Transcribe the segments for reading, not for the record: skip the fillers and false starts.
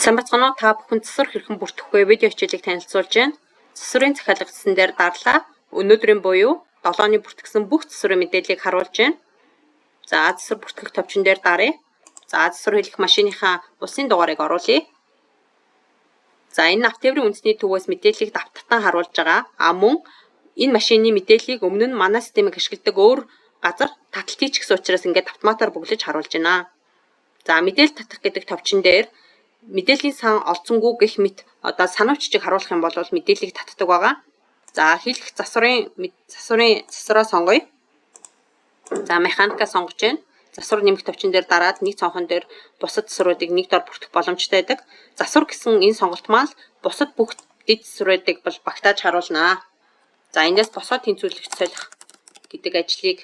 Сайн бацгаана уу? Та бүхэн засвар хэрхэн бүртгэх вэ? Видео хичээлийг танилцуулж байна. Засварын захиалга гэсэн дээр дарлаа. Өнөөдрийн буюу 7-ны бүртгэсэн бүх засварын мэдээллийг харуулж байна. За засвар бүртгэх товчон дээр даръя. За засвар хэлэх машиныхаа усын дугаарыг оруулъя. За энэ автоврын үндэсний төвөөс мэдээллийг давталтан харуулж байгаа. Мөн энэ машины мэдээллийг өмнө нь манай системийг ашигладаг өөр газар таталт хийчихсэн учраас ингээд автоматар бүглэж харуулж байна. За мэдээлэл татах гэдэг товчон дээр мэдээллийн сан олцсонгүй гэх мэт одоо санамжчиг харуулах юм бол мэдээллийг татдаг байгаа. За хэлэх засвараа сонгоё. За механикаа сонгож байна. Засвар нэмэх товчон дээр дараад нэг цонхон дээр бусад засваруудыг нэг дор бүртгэх боломжтой байдаг. Засвар гэсэн энэ сонголт маань бусад бүх дэд засваруудыг бол багтааж харуулнаа. За эндээс босоод тэнцвэрлэгч солих гэдэг ажлыг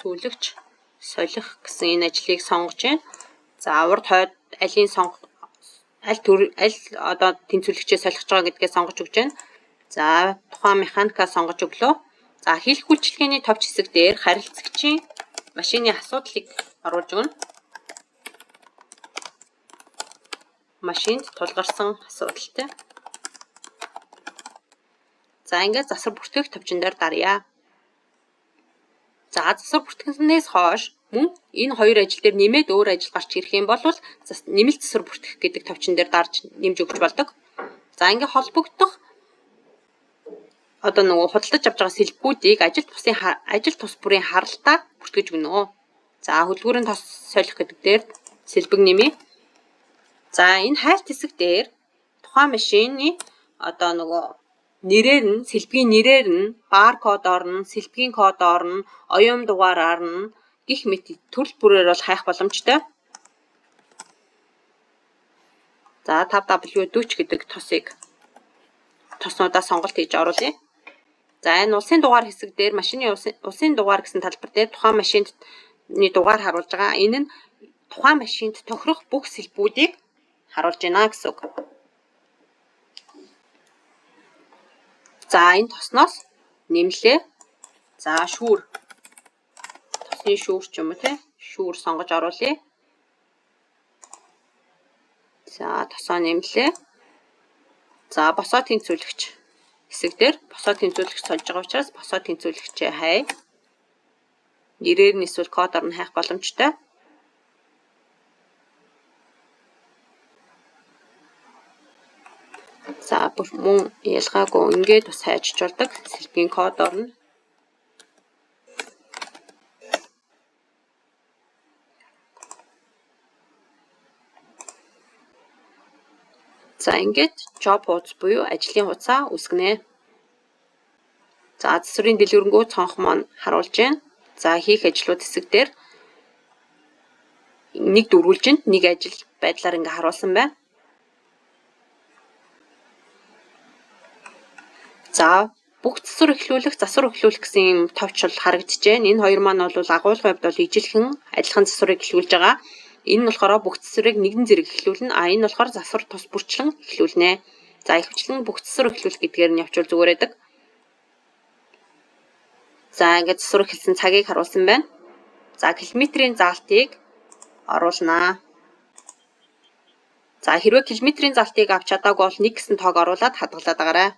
сүүлэгч солих гэсэн энэ ажлыг сонгож байна. За урд хойд аль одоо тэнцвэрлэгчээ солих байгаа гэдгээ сонгож өгч байна. За тухайн механикаа сонгож өглөө. За хийх үйлчилгээний товч хэсэг дээр харилцагчийн машины асуудлыг оруулж өгнө. Машинд тулгарсан асуудалтай. За ингээд засвар бүртгэх товчон дээр даръя. За засвар бүртгэснээс хойш мөн энэ хоёр ажил дээр нэмээд өөр ажил гарч ирэх юм бол нэмэлт засвар бүртгэх гэдэг товчон дээр дарж нэмж өгч болдог. За ингээд холбогдох одоо нөгөө худалдаж авч байгаа сэлбүүдийг ажил тус бүрийн харалтаа бүртгэж өгнө. За хөдөлгүүрийн тос солих гэдэг дээр сэлбэг нэмье. За энэ хайлт хэсэг дээр тухайн машины одоо нөгөө нэрээр нь сэлбэгийн нэрээр нь баркодоор нь сэлбэгийн кодоор нь оюун дугаараар нь гих мэт төрөл бүрээр бол хайх боломжтой. За 5W40 гэдэг тоснуудаа сонголт хийж оруулъя. За энэ улсын дугаар хэсэг дээр машины улсын дугаар гэсэн талбар дээр тухайн машины дугаар харуулж байгаа. Энэ нь тухайн машинд тохирох бүх сэлбүүдийг харуулж байна гэсэн үг. За энэ тосноос нэмлээ. За шүүр. Тосны шүүр ч юм уу те. Шүүр сонгож оруулъя. За тосоо нэмлээ. За босоо тэнцвэрлэгч хэсэг дээр босоо тэнцвэрлэгч сольж байгаа учраас босоо тэнцвэрлэгчээ хай. Нэрээр нь эсвэл кодоор нь хайх боломжтой. За мөн ялгаагүй ингээд бас хайж болдог. Сэлбэгийн кодоор нь. За ингээд job hoods буюу ажлын хугацаа үсгэнэ. За засварын дэлгэрэнгүй цонх маань харуулж байна. За хийх ажлууд хэсэг дээр нэг дөрвөлжинд нэг ажил байдлаар ингээ харуулсан байна. За бүх засвар эхлүүлэх гэсэн юм товч бол харагдаж байна. Энэ хоёр маань бол агуулгын хувьд бол ижилхэн адилхан засварыг эхлүүлж байгаа. Энэ нь болохоор бүх засварыг нэгэн зэрэг эхлүүлнэ. Энэ нь болохоор засвар тус бүрчлэн эхлүүлнэ. За ихэвчлэн бүх засвар эхлүүлэх гэдгээр нь явуул зүгээр байдаг. За ингээд засвар эхэлсэн цагийг харуулсан байна. За километрийн заалтыг оруулнаа. За хэрвээ километрийн заалтыг авч чадаагүй бол 1 гэсэн тоог оруулаад хадгалаад байгаарай.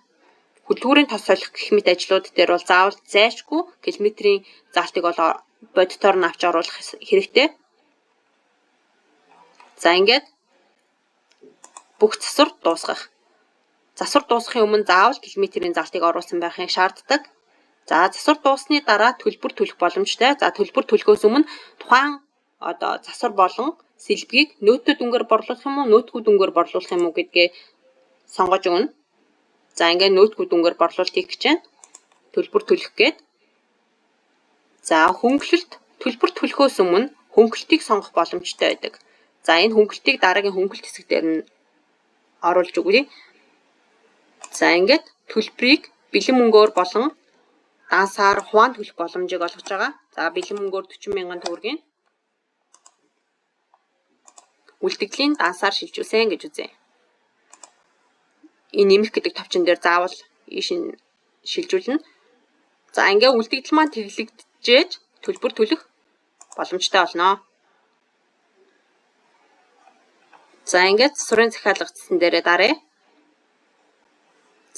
Хөдөлгүүрийн тос солих гэх мэт ажлууд дээр бол заавал зайлшгүй километрийн заалтыг бол бодитоор нь авч оруулах хэрэгтэй. За ингээд бүх засвар дуусгах. Засвар дуусгахын өмнө заавал километрийн заалтыг оруулсан байхыг шаарддаг. За засвар дуусны дараа төлбөр төлөх боломжтой. За төлбөр төлөхөөс өмнө тухайн одоо засвар болон сэлбэгийг нөөцөө дүнгээр борлуулах юм уу, нөөцгүй дүнгээр борлуулах юм уу гэдгээ сонгож өгнө. За ингээд нөөцгүй дүнгээр борлуулалтыг гэж байна. Төлбөр төлөх гээд. За хөнгөлөлт төлбөр төлөхөөс өмнө хөнгөлтийг сонгох боломжтой байдаг. За энэ хөнгөлтийг дараагийн хөнгөлт хэсэг дээр нь оруулж өгье. За ингээд төлбөрийг бэлэн мөнгөөр болон дансаар хуваан төлөх боломжийг олгож байгаа. За бэлэн мөнгөөр 40 мянган төгрөгийн үлдэгдлийн дансаар шилжүүлсэн гэж үзье. Энэ нэмэх гэдэг товчон дээр заавал ийш шилжүүлнэ. За ингээ үлдэгдэл маань тэглэгдэж төлбөр төлөх боломжтой болно. За ингээд засварын захиалга эцэстэн дээрээ даръя.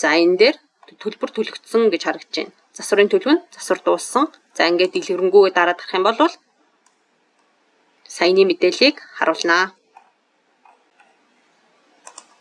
За энэ дээр төлбөр төлөгдсөн гэж харагдаж байна. Засварын төлөв нь засвар дууссан. За ингээд дэлгэрэнгүй дараад гарах юм бол саяны мэдээллийг харуулнаа.